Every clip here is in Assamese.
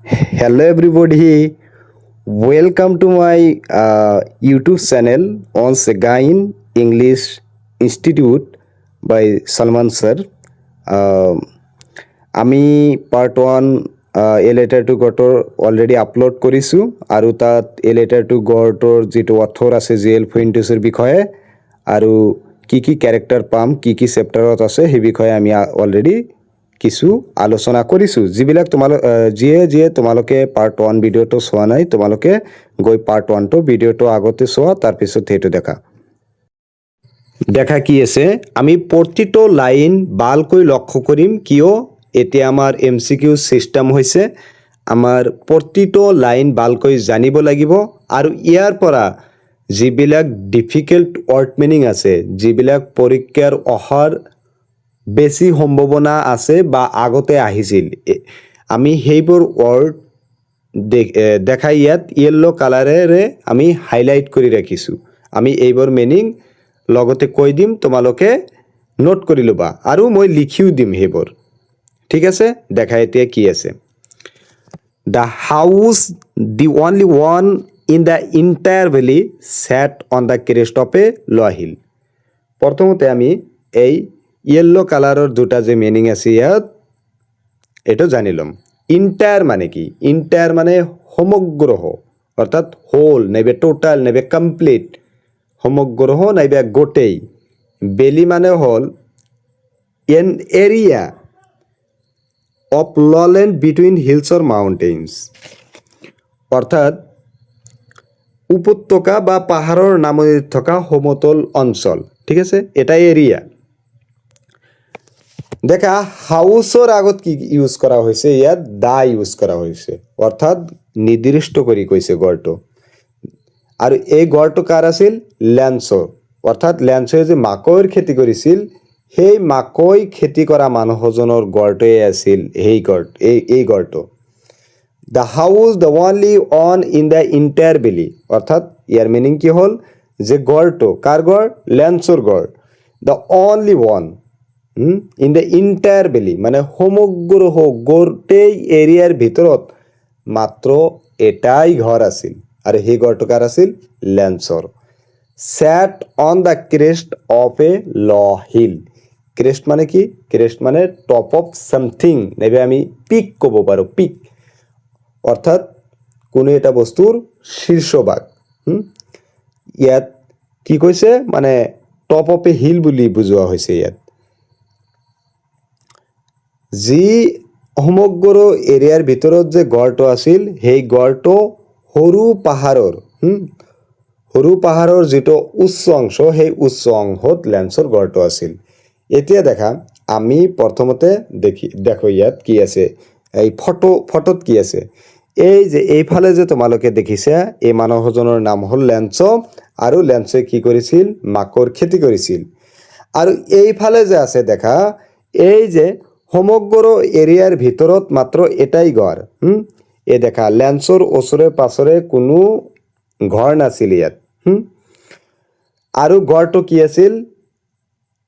Hello everybody, welcome to my YouTube channel once again English Institute by Salman sir. আমি পার্ট 1 এ লেটাৰ টু গটৰ অলৰেডি আপলোড কৰিছোঁ আৰু তাত এ লেটাৰ টু গটৰ যিটো অথৰ আছে জিএল ফুইণ্টেছৰ বিষয়ে আৰু কি কি ক্যাৰেক্টাৰ পাম কি কি চেপ্টাৰত আছে সেই বিষয়ে আমি অলৰেডি কিছু আলোচনা কৰিছোঁ যিবিলাক যিয়ে তোমালোকে পাৰ্ট 1 ভিডিঅ'টো চোৱা নাই তোমালোকে গৈ পাৰ্ট 1 টো ভিডিঅ'টো আগতে চোৱা তাৰপিছত সেইটো দেখা কি আছে আমি প্ৰতিটো লাইন ভালকৈ লক্ষ্য কৰিম কিয় এতিয়া আমাৰ এমসিকিউ সিস্টেম হৈছে আমাৰ প্ৰতিটো লাইন ভালকৈ জানিব লাগিব আৰু ইয়াৰ পৰা যিবিলাক ডিফিকাল্ট ওয়াৰ্ড মিনিং আছে যিবিলাক পৰীক্ষাৰ অহাৰ বেছি সম্ভাৱনা আছে বা আগতে আহিছিল আমি সেইবোৰ ওয়াৰ্ড দেখাই ইয়াত ইয়েলো কালাৰেৰে আমি হাইলাইট কৰি ৰাখিছো আমি এইবোৰ মিনিং লগতে কৈ দিম তোমালোকে নোট কৰি লবা আৰু মই লিখিও দিম হেবোৰ ঠিক আছে দেখা এতিয়া কি আছে The house, the only one in the entire valley, sat on the crest of a low hill. প্রথমতে আমি এই ইয়েলো কালাৰৰ দুটা যে মিনিং আছে ইয়াত এটা জানিলাম ইন্টায়াৰ মানে কি ইন্টায়াৰ মানে সমগ্ৰ অৰ্থাৎ হোল নাইবে টোটাল নাইবে কমপ্লিট সমগ্ৰ নাইবে গোটেই বেলি মানে হল an area of lowland between hills or mountains অৰ্থাৎ উপত্যকা বা পাহাড়ৰ নামনিত থকা সমতল অঞ্চল ঠিক আছে এটাই এৰিয়া দেখা হাউসৰ আগত কি ইউজ কৰা হৈছে ইয়াত দা ইউজ কৰা হৈছে অৰ্থাৎ নিৰ্দিষ্ট কৰি কৈছে গড়টো আৰু এই গড়টো কাৰ আছিল ল্যান্সৰ অৰ্থাৎ ল্যান্সে যে মাকৈৰ খেতি কৰিছিল সেই মাকৈ খেতি কৰা মানুহজনৰ গড়টোৱে আছিল এই গড়টো The house the only one in the entire valley অর্থাৎ ইয়াৰ মিনিং কি হল যে গড়টো কাৰ গড় ল্যান্সৰ গড় the only one in the entire valley মানে সমগ্ৰ গোটেই এৰিয়াৰ ভিতৰত মাত্ৰ এটাই ঘৰ আছিল আৰু সেই গড়টো কাৰ আছিল ল্যান্সৰ sat on the crest of a low hill crest মানে কি ক্রেস্ট মানে টপ অফ সামথিং নেবে আমি পিক কব পারো পিক অর্থাৎ কোনো এটা বস্তুৰ শীৰ্ষভাগ ইয়াত কি কৈছে মানে টপ অফ এ হিল বুলি বুজোৱা হৈছে ইয়াত যি সমগ্ৰ এৰিয়াৰ ভিতৰত যে গড়টো আছিল সেই গড়টো সৰু পাহাৰৰ যেটো উচ্চ অংশ সেই উচ্চ অংশত ল্যান্সৰ গড়টো আছিল এতিয়া দেখা আমি প্ৰথমতে দেখো ইয়াত কি আছে এই ফটোত কি আছে এই যে এইফালে যে তোমালোকে দেখিছা এই মানুহজনৰ নাম হল ল্যান্স আৰু ল্যান্সে কি কৰিছিল মাকৰ খেতি কৰিছিল আৰু এইফালে যে আছে দেখা এই যে সমগ্ৰ এৰিয়াৰ ভিতৰত মাত্ৰ এটাই ঘৰ এই দেখা ল্যান্সৰ ওচৰে পাছৰে কোনো ঘৰ নাছিল ইয়াত আৰু ঘৰটো কি আছিল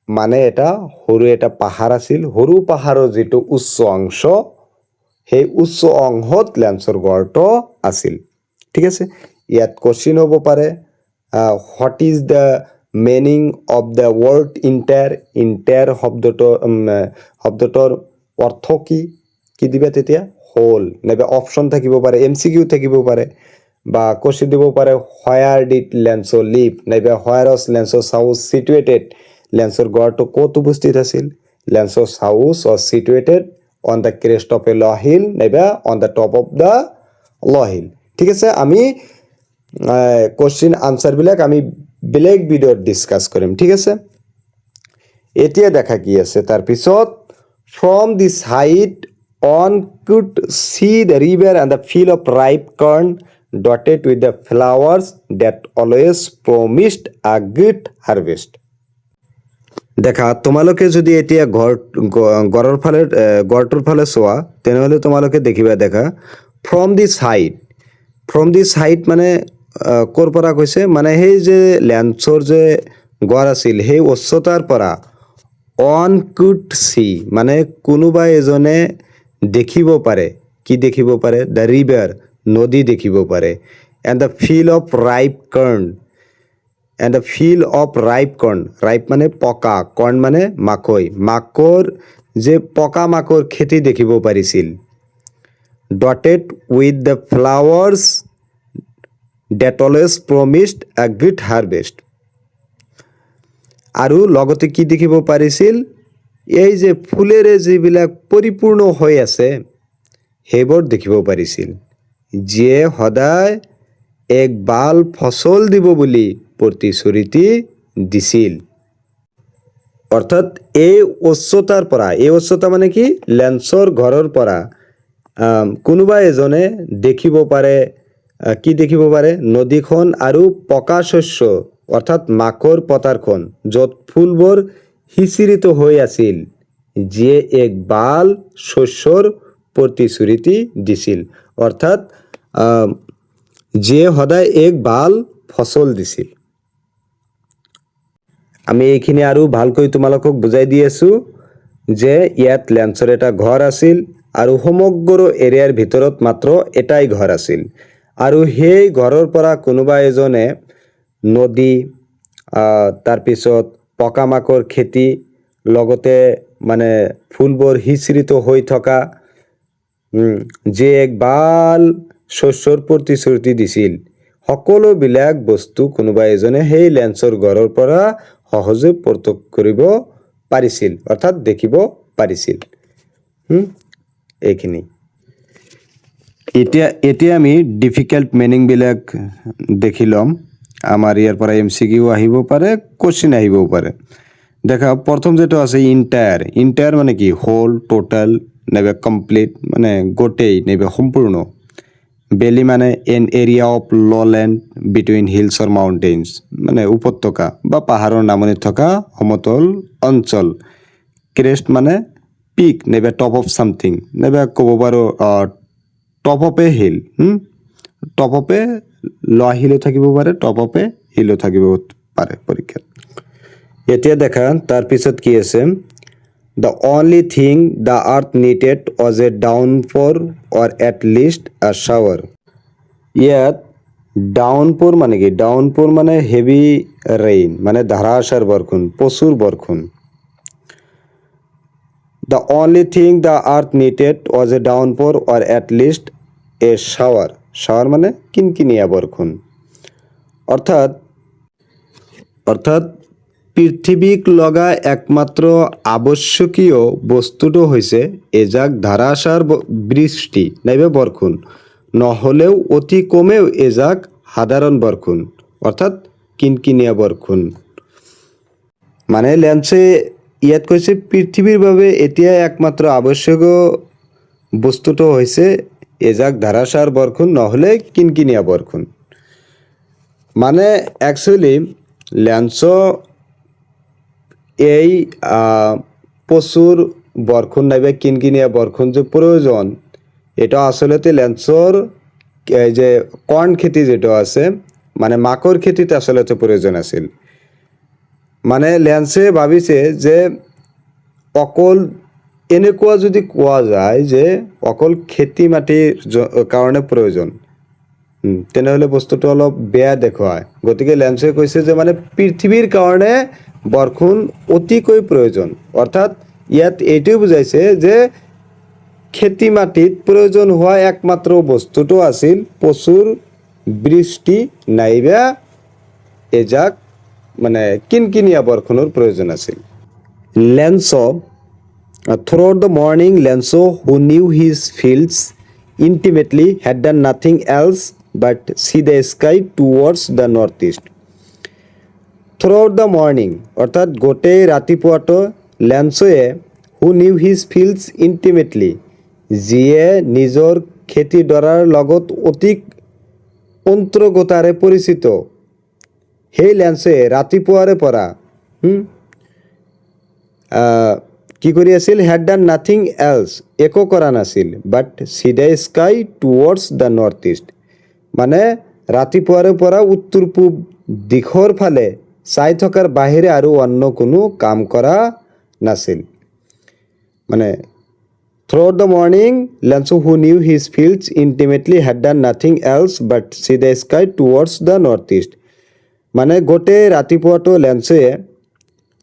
মানে এটা সৰু এটা পাহাৰ আছিল সৰু পাহাৰৰ যেটো উচ্চ অংশ সেই উচ্চ অংশত ল্যান্সৰ গড়টো আছিল ঠিক আছে ইয়াত কোশ্চেন হ'ব পাৰে what is the meaning of the word entire শব্দটোৰ অৰ্থ কি দিবা তেতিয়া হোল নাইবা অপশন থাকিব পাৰে এমসিকিউ থাকিব পাৰে বা কোশ্চেন দিব পাৰে হোয়াৰ ডিড ল্যান্সো লিভ নাইবা হোয়াৰ ওয়াজ ল্যান্সো's house situated ল্যান্সৰ গড়টো ক'ত উপস্থিত আছিল ল্যান্সো's house was situated on the crest of a low hill নাইবা on the top of the low hill ঠিক আছে আমি কোশ্চেন আনসার বিলাক আমি বেলেগ ভিডিঅ'ত ডিসকাস কৰিম ঠিক আছে এতিয়া দেখা কি আছে তাৰ পিছত from this height one could see the river and the field of ripe corn dotted with the flowers that always promised a good harvest দেখা তোমালোকে যদি এতিয়া গড়টোৰ ফালে চোৱা তেনেহলে তোমালোকে দেখিবা দেখা from this height মানে কৰ পৰা কৈছে মানে সেই যে ল্যান্সৰ যে গড় আছিল সেই উচ্চতাৰ পৰা on could see মানে কোনোবা এজনে দেখিব পাৰে কি দেখিব পাৰে দ্য ৰিভাৰ নদী দেখিব পাৰে and the field of ripe corn and the field of ripe corn ripe মানে পকা কৰ্ণ মানে মাকৈ মাকৰ যে পকা মাকৰ খেতি দেখিব পাৰিছিল dotted with the flowers that always promised a great harvest আৰু লগতে কি দেখিব পাৰিছিল এই যে ফুলেৰে যিবিলাক পৰিপূৰ্ণ হৈ আছে সেইবোৰ দেখিব পাৰিছিল যিয়ে সদায় এক ভাল ফচল দিব বুলি প্ৰতিশ্ৰুতি দিছিল অৰ্থাৎ এই উচ্চতাৰ পৰা এই উচ্চতা মানে কি লেন্সৰ ঘৰৰ পৰা কোনোবা এজনে দেখিব পাৰে কি দেখিব পাৰে নদীখন আৰু পকা শস্য অৰ্থাৎ মাকৰ পথাৰখন য'ত ফুলবোৰ সিঁচৰিত হৈ আছিল যিয়ে এক ভাল শস্যৰ প্ৰতিশ্ৰুতি দিছিল অৰ্থাৎ যিয়ে সদায় এক ভাল ফচল দিছিল আমি এইখিনি আৰু ভালকৈ তোমালোকক বুজাই দি আছোঁ যে ইয়াত লেন্সৰ এটা ঘৰ আছিল আৰু সমগ্ৰ এৰিয়াৰ ভিতৰত মাত্ৰ এটাই ঘৰ আছিল আৰু সেই ঘৰৰ পৰা কোনোবা এজনে নদী তাৰপিছত পকা মাকৰ খেতি লগতে মানে ফুলবোৰ সিঁচৰিত হৈ থকা যে এক ভাল শস্যৰ প্ৰতিশ্ৰুতি দিছিল সকলোবিলাক বস্তু কোনোবা এজনে সেই লেন্সৰ ঘৰৰ পৰা সহজে প্ৰত্যক্ষ কৰিব পাৰিছিল অৰ্থাৎ দেখিব পাৰিছিল এইখিনি এতিয়া আমি ডিফিকাল্ট মিনিংবিলাক দেখি ল'ম আমাৰ ইয়াৰ পৰা MCQ আহিব পাৰে কোশ্চিন আহিবও পাৰে দেখা প্ৰথম যেটো আছে ইণ্টায়াৰ মানে কি হোল টোটাল নাইবা কমপ্লিট মানে গোটেই নাইবা সম্পূৰ্ণ বেলি মানে an area of lowland between hills or mountains মানে উপত্যকা বা পাহাৰৰ নামনিত থকা সমতল অঞ্চল ক্ৰেষ্ট মানে পিক নাইবা টপ অফ ছামথিং নাইবা ক'ব পাৰোঁ top of a hill top of a lower হিলো থাকিব পাৰে টপ অফ এ হিলো থাকিব পাৰে পৰীক্ষাত এতিয়া দেখা তাৰপিছত কি আছে The only thing the earth needed was a downpour or at least a shower. ইয়াত ডাউনপোৰ মানে কি ডাউনপোৰ মানে হেভি ৰেইন মানে ধাৰাসাৰ বৰষুণ প্ৰচুৰ বৰষুণ The only thing the earth needed was a downpour or at least a shower. shower মানে কিনকিনিয়া বৰষুণ অৰ্থাৎ পৃথিৱীক লগা একমাত্ৰ আৱশ্যকীয় বস্তুটো হৈছে এজাক ধাৰাসাৰ বৃষ্টি নাইবা বৰষুণ নহ'লেও অতি কমেও এজাক সাধাৰণ বৰষুণ অৰ্থাৎ কিনকিনিয়া বৰষুণ মানে লেন্সে ইয়াত কৈছে পৃথিৱীৰ বাবে এতিয়া একমাত্ৰ আৱশ্যকীয় বস্তুটো হৈছে এজাক ধাৰাসাৰ বৰষুণ নহ'লে কিনকিনিয়া বৰষুণ মানে একচুৱেলি লেন্স এই প্রচুর বরষুণ নাইবা কিনকিনিয়া বরষুণ যে প্রয়োজন এটা আসলতে লেন্সর এই যে কর্ন খেতি যেটা আছে মানে মাকৰ খেতিত আসলতে প্ৰয়োজন আছিল মানে লেন্সে ভাবিছে যে অকল এনেকুৱা যদি কোৱা যায় যে অকল খেতি মাটিৰ কাৰণে প্ৰয়োজন তেনেহ'লে বস্তুটো অলপ বেয়া দেখুৱায় গতিকে লেন্সে কৈছে যে মানে পৃথিৱীৰ কাৰণে বৰষুণ অতিকৈ প্ৰয়োজন অৰ্থাৎ ইয়াত এইটোৱে বুজাইছে যে খেতি মাটিত প্ৰয়োজন হোৱা একমাত্ৰ বস্তুটো আছিল প্ৰচুৰ বৃষ্টি নাইবা এজাক মানে কিনকিনিয়া বৰষুণৰ প্ৰয়োজন আছিল lens throughout the morning Lenso who knew his fields intimately had done nothing else but see the sky towards the northeast throughout the morning অৰ্থাৎ গোটেই ৰাতিপুৱাটো লেন্সয়ে who knew his fields intimately যিয়ে নিজৰ খেতিডৰাৰ লগত অতি অন্তৰ্গতাৰে পৰিচিত সেই লেন্সে ৰাতিপুৱাৰে পৰা কি কৰি আছিল had done nothing else একো কৰা নাছিল but see the sky towards the northeast মানে ৰাতিপুৱাৰে পৰা উত্তৰ পূব দিশৰ ফালে চাই থকাৰ বাহিৰে আৰু অন্য কোনো কাম কৰা নাছিল মানে Throughout the morning, Lanso, who knew his fields intimately, had done nothing else but see the sky towards the northeast. মানে গোটেই ৰাতিপুৱাটো লেন্সয়ে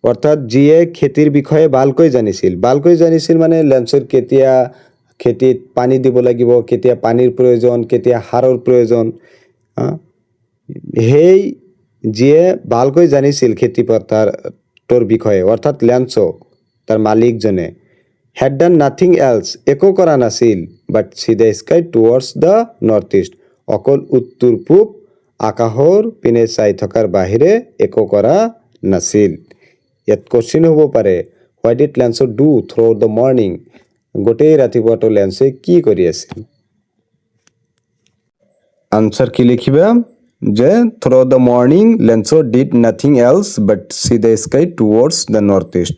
অৰ্থাৎ যিয়ে খেতিৰ বিষয়ে ভালকৈ জানিছিল মানে লেন্সৰ কেতিয়া খেতিত পানী দিব লাগিব, কেতিয়া পানীৰ প্ৰয়োজন, কেতিয়া সাৰৰ প্ৰয়োজন, সেই যিয়ে ভালকৈ জানিছিল খেতি পথাৰৰ বিষয়ে অৰ্থাৎ লেন্স তাৰ মালিকজনে had done nothing else, একো কৰা নাছিল, but see the sky towards the northeast, অকল উত্তৰ পূব আকাশৰ পিনে চাই থকাৰ বাহিৰে একো কৰা নাছিল। ইয়াত কোশ্চিন হ'ব পাৰে, what did Lanso do throughout the morning? গোটেই ৰাতিপুৱাটো লেন্সে কি কৰি আছিল? আনসাৰ কি লিখিবা যে throughout the morning Lanso did nothing else but see the sky towards the northeast.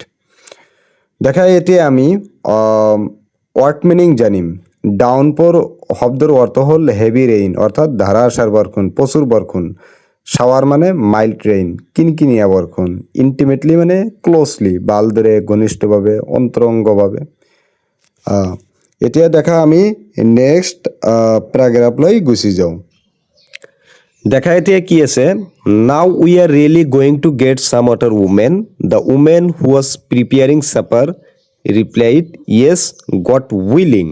দেখা এতিয়া আমি ওয়ার্ড মিনিং জানিম। ডাউনপোর শব্দৰ অৰ্থ হ'ল হেভি ৰেইন অৰ্থাৎ ধাৰাসাৰ বৰষুণ, প্ৰচুৰ বৰষুণ। শাৱাৰ মানে মাইল্ড ৰেইন, কিনকিনিয়া বৰষুণ। ইণ্টিমেটলি মানে ক্ল'জলি, ভালদৰে ঘনিষ্ঠভাৱে, অন্তৰংগভাৱে। এতিয়া দেখা আমি নেক্সট পেৰাগ্ৰাফলৈ গুচি যাওঁ। দেখা এতিয়া কি আছে, now we are really going to get some water women, the women who was preparing supper replied yes got willing.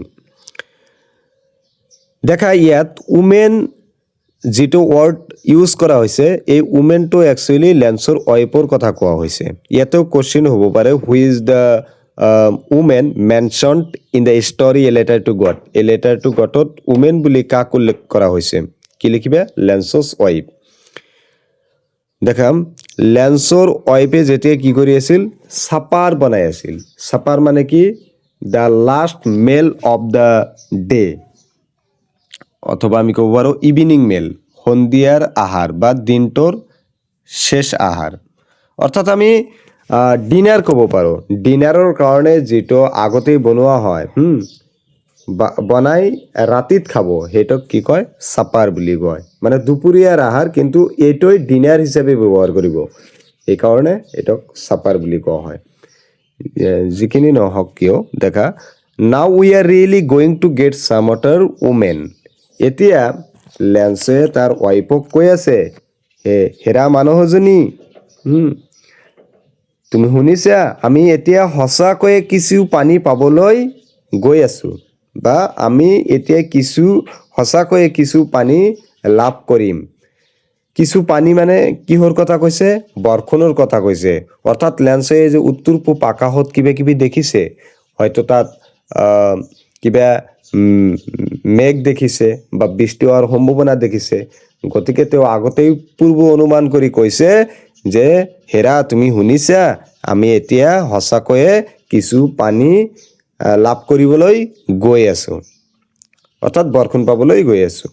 দেখা ইয়াত উমেন যিটো ৱৰ্ড ইউজ কৰা হৈছে, এই উমেনটো একচুৱেলি লেন্সৰ ৱাইফৰ কথা কোৱা হৈছে। ইয়াতেও কোশ্চিন হ'ব পাৰে, who is the women mentioned in the story a letter to God. A letter to গডত উমেন বুলি কাক উল্লেখ কৰা হৈছে? কি লিখিবা? Lencho's wife. দেখাম লেন্সৰ ৱাইফে যেতিয়া কি কৰি আছিল? চাপাৰ বনাই আছিল। চাপাৰ মানে কি? The last meal of the day, অথবা আমি ক'ব পাৰোঁ ইভিনিং মেল, সন্ধিয়াৰ আহাৰ বা দিনটোৰ শেষ আহাৰ। অৰ্থাৎ আমি ডিনাৰ ক'ব পাৰোঁ। ডিনাৰৰ কাৰণে যিটো আগতেই বনোৱা হয়, বনাই ৰাতিত খাব, সেইটোক কি কয়? চাপাৰ বুলি কয়। মানে দুপৰীয়াৰ আহাৰ, কিন্তু এইটোৱে ডিনাৰ হিচাপে ব্যৱহাৰ কৰিব, সেইকাৰণে এইটোক চাপাৰ বুলি কোৱা হয়। যিখিনি নহওক কিয়, দেখা now we are really going to get sum water women. এতিয়া লেন্সে তাৰ ৱাইফক কৈ আছে, হেৰা মানুহজনী, তুমি শুনিছা, আমি এতিয়া সঁচাকৈয়ে কিছু পানী পাবলৈ গৈ আছোঁ, বা আমি এতিয়া সঁচাকৈয়ে কিছু পানী লাভ কৰিম। কিছু পানী মানে কিহৰ কথা কৈছে? বৰষুণৰ কথা কৈছে। অৰ্থাৎ লেন্সে যে উত্তৰ পূব আকাশত কিবা কিবি দেখিছে, হয়তো তাত কিবা মেঘ দেখিছে বা বৃষ্টি হোৱাৰ সম্ভাৱনা দেখিছে, গতিকে তেওঁ আগতেই পূৰ্ব অনুমান কৰি কৈছে যে হেৰা তুমি শুনিছা, আমি এতিয়া সঁচাকৈয়ে কিছু পানী লাভ কৰিবলৈ গৈ আছোঁ, অৰ্থাৎ বৰষুণ পাবলৈ গৈ আছোঁ।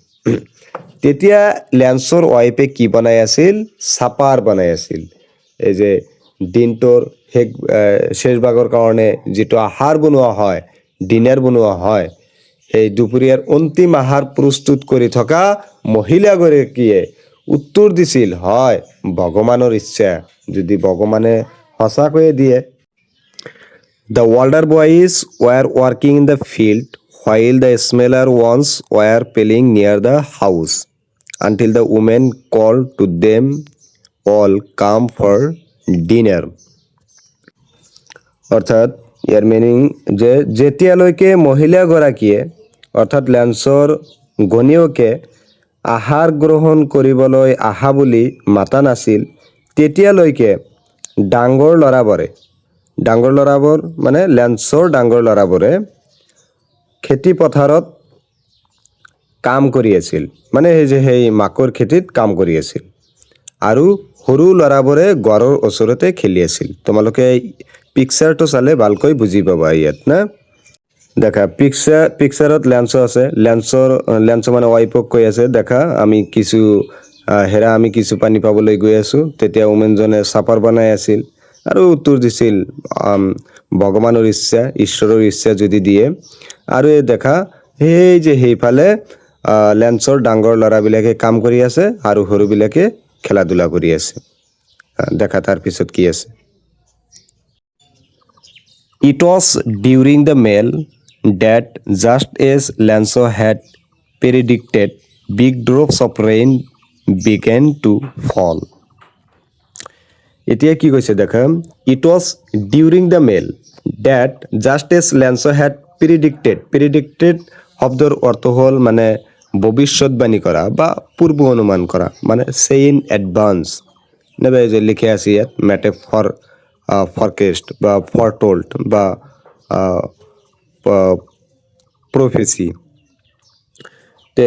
তেতিয়া লেন্সৰ ৱাইফে কি বনাই আছিল? চাপাৰ বনাই আছিল। এই যে দিনটোৰ শেষ ভাগৰ কাৰণে যিটো আহাৰ বনোৱা হয়, ডিনাৰ বনোৱা হয়, সেই দুপৰীয়াৰ অন্তিম আহাৰ প্ৰস্তুত কৰি থকা মহিলাগৰাকীয়ে উত্তৰ দিছিল, হয়, ভগৱানৰ ইচ্ছা, যদি ভগৱানে সঁচাকৈয়ে দিয়ে। The older boys were working in the field while the smaller ones were playing near the house until the woman called to them all come for dinner. অৰ্থাৎ ইয়াৰ মিনিং যে যেতিয়ালৈকে মহিলাগৰাকীয়ে অৰ্থাৎ লেন্সৰ ঘনীয়েকে আহাৰ গ্ৰহণ কৰিবলৈ আহা বুলি মাতা নাছিল, তেতিয়ালৈকে ডাঙৰ ল'ৰাবোৰ মানে লেন্সৰ ডাঙৰ ল'ৰাবোৰে খেতি পথাৰত কাম কৰি আছিল, মানে সেই মাকৰ খেতিত কাম কৰি আছিল, আৰু সৰু ল'ৰাবোৰে ঘৰৰ ওচৰতে খেলি আছিল। তোমালোকে পিকচাৰটো চালে ভালকৈ বুজি পাবা ইয়াত না। দেখা পিকচাৰত লেন্স আছে, লেন্স মানে ৱাইফক কৈ আছে, দেখা আমি কিছু পানী পাবলৈ গৈ আছোঁ। তেতিয়া উমেনজনে চাপাৰ বনাই আছিল আৰু উত্তৰ দিছিল, ভগৱানৰ ইচ্ছা, ঈশ্বৰৰ ইচ্ছা যদি দিয়ে। আৰু দেখা সেইফালে লেন্সৰ ডাঙৰ ল'ৰাবিলাকে কাম কৰি আছে আৰু সৰুবিলাকে খেলা ধূলা কৰি আছে। দেখা তাৰপিছত কি আছে? It was during the meal that just as Lanzo had predicted, big drops of rain began to fall. এতিয়া কি কৈছে দেখা, it was during the meal that just as Lanzo had predicted শব্দৰ অৰ্থ হ'ল মানে ভৱিষ্যতবাণী কৰা বা পূৰ্ব অনুমান কৰা, মানে say in advance, নেবে যে লিখে আছে ইয়াত মেটাফৰ ফৰকাষ্ট বা ফৰটোল্ড বা প্ৰফেসি, তে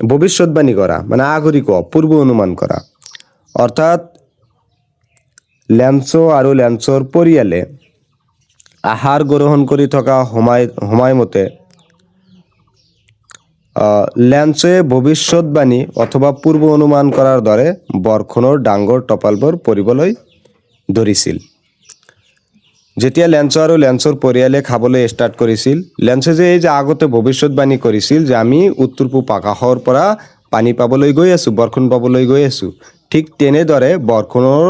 ভৱিষ্যতবাণী কৰা মানে আগৰি কোৱা, পূৰ্ব অনুমান কৰা। অৰ্থাৎ লেঞ্চো আৰু লেঞ্চৰ পৰিয়ালে আহাৰ গ্ৰহণ কৰি থকা সময়মতে লেঞ্চয়ে ভৱিষ্যতবাণী অথবা পূৰ্ব অনুমান কৰাৰ দৰে বৰষুণৰ ডাঙৰ টপালবোৰ পৰিবলৈ ধৰিছিল। যেতিয়া লেঞ্চো আৰু লেঞ্চৰ পৰিয়ালে খাবলৈ ষ্টাৰ্ট কৰিছিল, লেঞ্চে যে এই যে আগতে ভৱিষ্যতবাণী কৰিছিল যে আমি উত্তৰ পূব আকাশৰ পৰা পানী পাবলৈ গৈ আছোঁ, বৰষুণ পাবলৈ গৈ আছোঁ, ঠিক তেনেদৰে বৰষুণৰ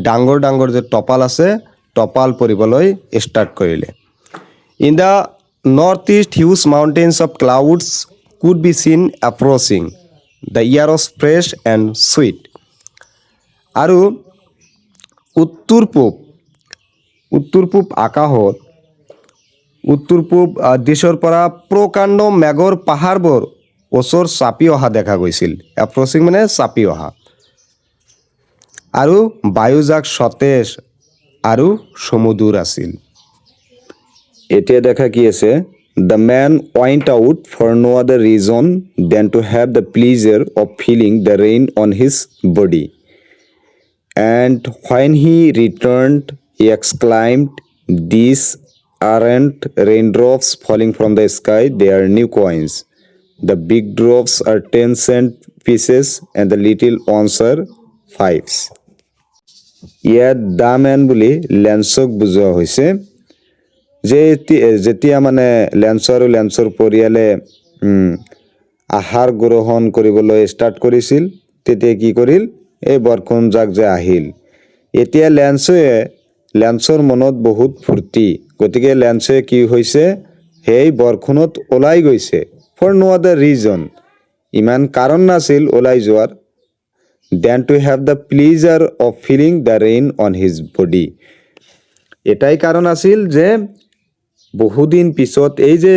ডাঙৰ ডাঙৰ যে টপাল আছে, টপাল পৰিবলৈ ষ্টাৰ্ট কৰিলে। In the north east huge mountains of clouds could be seen approaching. The air was fresh and sweet. আৰু উত্তৰ পূব আকাশত উত্তৰ পূব দিশৰ পৰা প্ৰকাণ্ড মেঘৰ পাহাৰবোৰ ওচৰ চাপি অহা দেখা গৈছিল। এপ্ৰচিং মানে চাপি অহা, আৰু বায়ুজাক সতেজ আৰু সমুদূৰ আছিল। এতিয়া দেখা কি আছে, the man went out for no other reason than to have the pleasure of feeling the rain on his body. And when he returned, he exclaimed, "These aren't raindrops falling from the sky, they are new coins. The big drops are 10-cent pieces and the little ones are 5s." ইয়াত দা মেন বুলি লেঞ্চক বুজোৱা হৈছে। যে যেতিয়া মানে লেঞ্চ আৰু লেঞ্চৰ পৰিয়ালে আহাৰ গ্ৰহণ কৰিবলৈ ষ্টাৰ্ট কৰিছিল, তেতিয়া কি কৰিল, এই বৰষুণজাক যে আহিল, এতিয়া লেঞ্চৰ মনত বহুত ফূৰ্তি, গতিকে লেঞ্চে কি হৈছে, সেই বৰষুণত ওলাই গৈছে। ফৰ নো আদাৰ ৰিজন, ইমান কাৰণ নাছিল ওলাই যোৱাৰ, then to have the pleasure of feeling the rain on his body. এটাই কাৰণ আছিল যে বহুদিন পিছত এই যে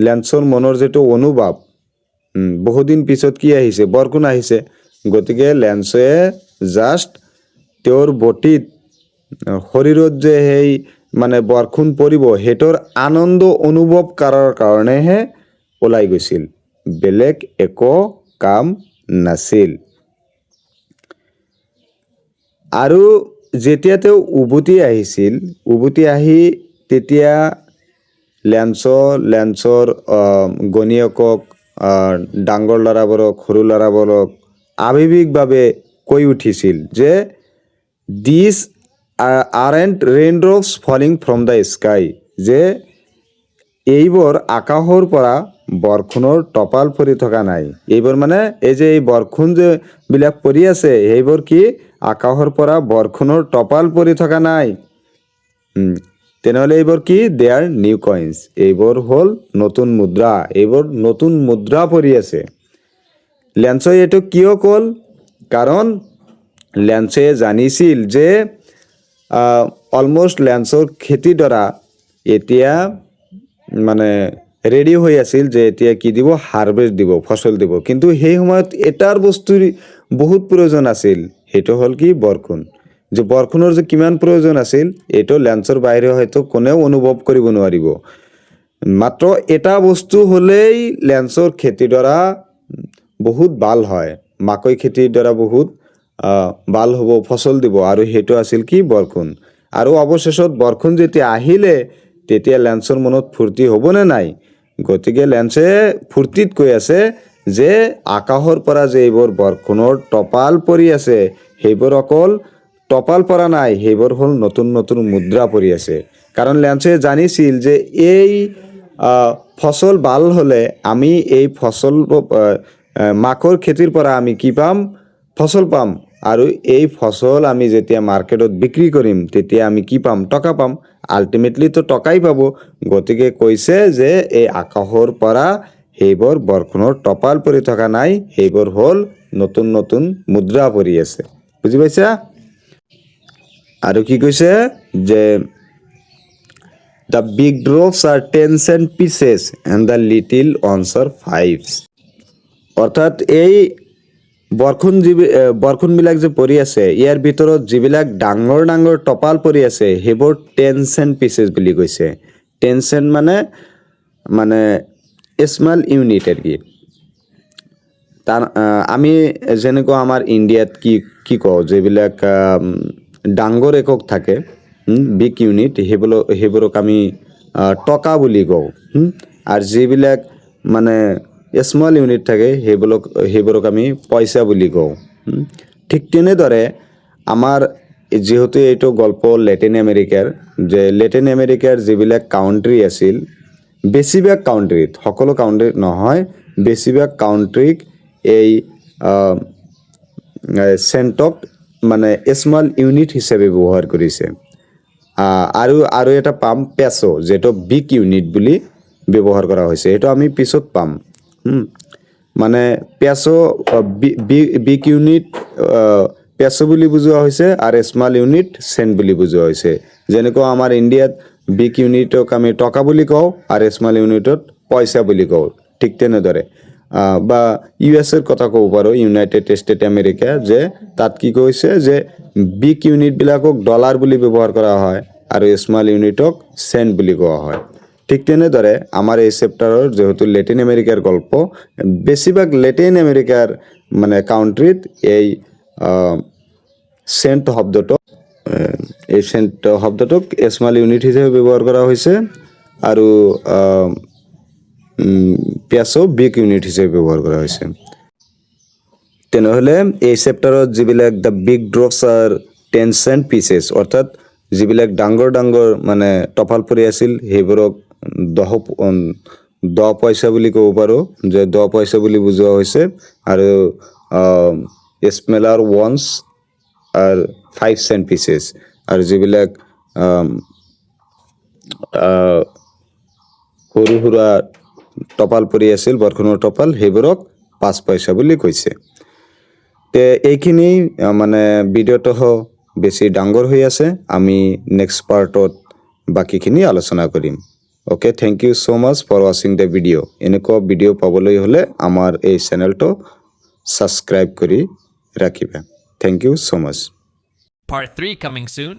লেঞ্চৰ মনৰ যিটো অনুভৱ, বহুদিন পিছত কি আহিছে, বৰষুণ আহিছে, গতিকে লেঞ্চে জাষ্ট তেওঁৰ বডিত শৰীৰত যে সেই মানে বৰষুণ পৰিব সেইটোৰ আনন্দ অনুভৱ কৰাৰ কাৰণেহে ওলাই গৈছিল, বেলেগ একো কাম নাছিল। আৰু যেতিয়া তেওঁ উভতি আহি তেতিয়া লেঞ্চৰ গণীয়কক, ডাঙৰ ল'ৰাবোৰক, সৰু ল'ৰাবোৰক আৱেগিকভাৱে কৈ উঠিছিল যে this aren't raindrops falling from the sky, যে এইবোৰ আকাশৰ পৰা বৰষুণৰ টপাল পৰি থকা নাই। এইবোৰ মানে এই যে এই বৰষুণ যে বিলাক পৰি আছে, সেইবোৰ কি আকাশৰ পৰা বৰষুণৰ টপাল পৰি থকা নাই। তেনেহ'লে এইবোৰ কি, দে আৰ নিউ কইন্স, এইবোৰ হ'ল নতুন মুদ্ৰা, এইবোৰ নতুন মুদ্ৰা পৰি আছে। লেঞ্চই এইটো কিয় ক'ল, কাৰণ লেঞ্চে জানিছিল যে অলমষ্ট লেঞ্চৰ খেতিডৰা এতিয়া মানে ৰেডি হৈ আছিল, যে এতিয়া কি দিব, হাৰভেষ্ট দিব, ফচল দিব। কিন্তু সেই সময়ত এটাৰ বস্তুৰ বহুত প্ৰয়োজন আছিল, সেইটো হ'ল কি, বৰষুণ। যে বৰষুণৰ যে কিমান প্ৰয়োজন আছিল, এইটো লেঞ্চৰ বাহিৰে হয়তো কোনেও অনুভৱ কৰিব নোৱাৰিব। মাত্ৰ এটা বস্তু হ'লেই লেঞ্চৰ খেতিডৰা বহুত ভাল হয়, মাকৈ খেতিডৰা বহুত ভাল হ'ব, ফচল দিব, আৰু সেইটো আছিল কি, বৰষুণ। আৰু অৱশেষত বৰষুণ যেতিয়া আহিলে, তেতিয়া লেঞ্চৰ মনত ফূৰ্তি হ'বনে নাই? গতিকে লেঞ্চে ফূৰ্তিত কৈ আছে যে আকাশৰ পৰা যে এইবোৰ বৰষুণৰ টপাল পৰি আছে, সেইবোৰ অকল টপাল পৰা নাই, সেইবোৰ হ'ল নতুন নতুন মুদ্ৰা পৰি আছে। কাৰণ লেঞ্চে জানিছিল যে এই ফচল ভাল হ'লে আমি এই ফচল মাকৈ খেতিৰ পৰা আমি কি পাম, ফচল পাম, আৰু এই ফচল আমি যেতিয়া মাৰ্কেটত বিক্ৰী কৰিম, তেতিয়া আমি কি পাম, টকা পাম। আল্টিমেটলি তো টকাই পাব গতিকে কৈছে যে এই আকাশৰ পৰা সেইবোৰ বৰষুণৰ টপাল পৰি থকা নাই সেইবোৰ হ'ল নতুন নতুন মুদ্ৰা পৰি আছে বুজি পাইছা আৰু কি কৈছে যে the big drops are 10 cent pieces and the little ones are 5 অৰ্থাৎ এই বৰষুণবিলাক যে পৰি আছে ইয়াৰ ভিতৰত যিবিলাক ডাঙৰ ডাঙৰ টপাল পৰি আছে সেইবোৰ 10 cent pieces বুলি কৈছে 10 cent মানে স্মল ইউনিট আৰু কি তাৰ আমি যেনেকৈ আমাৰ ইণ্ডিয়াত কি কওঁ যিবিলাক ডাঙৰ একক থাকে বিগ ইউনিট সেইবোৰক আমি টকা বুলি কওঁ আৰু যিবিলাক মানে স্মল ইউনিট থাকে সেইবোৰক আমি পইচা বুলি কওঁ ঠিক তেনেদৰে আমাৰ যেহেতু এইটো গল্প লেটিন আমেৰিকাৰ যে লেটিন আমেৰিকাৰ যিবিলাক কাউণ্ট্ৰি আছিল বেছিভাগ কাউণ্ট্ৰিত সকলো কাউণ্ট্ৰিত নহয় বেছিভাগ কাউণ্ট্ৰিক এই চেণ্টক মানে স্মল ইউনিট হিচাপে ব্যৱহাৰ কৰিছে আৰু এটা পাম পেছো যেটো বিগ ইউনিট বুলি ব্যৱহাৰ কৰা হৈছে এইটো আমি পিছত পাম মানে পেছো বিগ ইউনিট পেছো বুলি বুজোৱা হৈছে আৰু স্মল ইউনিট চেণ্ট বুলি বুজোৱা হৈছে যেনেকৈ আমাৰ ইণ্ডিয়াত বিগ ইউনিটক আমি টকা বুলি কওঁ আৰু স্মল ইউনিটত পইচা বুলি কওঁ ঠিক তেনেদৰে বা ইউএছৰ কথা ক'ব পাৰোঁ ইউনাইটেড ষ্টেট আমেৰিকা যে তাত কি কৈছে যে বিগ ইউনিটবিলাকক ডলাৰ বুলি ব্যৱহাৰ কৰা হয় আৰু স্মল ইউনিটক চেণ্ট বুলি কোৱা হয় ঠিক তেনেদৰে আমাৰ এই চেপ্টাৰৰ যেহেতু লেটিন আমেৰিকাৰ গল্প বেছিভাগ লেটিন আমেৰিকাৰ মানে কাউণ্ট্ৰিত এই চেণ্ট শব্দটোক স্মল ইউনিট হিচাপে ব্যৱহাৰ কৰা হৈছে আৰু পেছো বিগ ইউনিট হিচাপে ব্যৱহাৰ কৰা হৈছে তেনেহ'লে এই চেপ্টাৰত যিবিলাক the big drops R 10 cent pieces অৰ্থাৎ যিবিলাক ডাঙৰ ডাঙৰ মানে টপাল পৰি আছিল সেইবোৰক 10 পইচা বুলি ক'ব পাৰোঁ যে 10 পইচা বুলি বুজোৱা হৈছে আৰু স্মেলাৰ ওৱান্স আৰ 5 cent pieces আৰু যিবিলাক সৰু সুৰা টপাল পৰি আছিল বৰষুণৰ টপাল সেইবোৰক 5 পইচা বুলি কৈছে তে এইখিনি মানে ভিডিঅ'টো বেছি ডাঙৰ হৈ আছে আমি নেক্সট পাৰ্টত বাকিখিনি আলোচনা কৰিম okay thank you so much for watching the video' এনেকুৱা ভিডিঅ' পাবলৈ হ'লে আমাৰ এই চেনেলটো সাবস্ক্ৰাইব কৰি ৰাখিবা thank you so much Part 3 coming soon.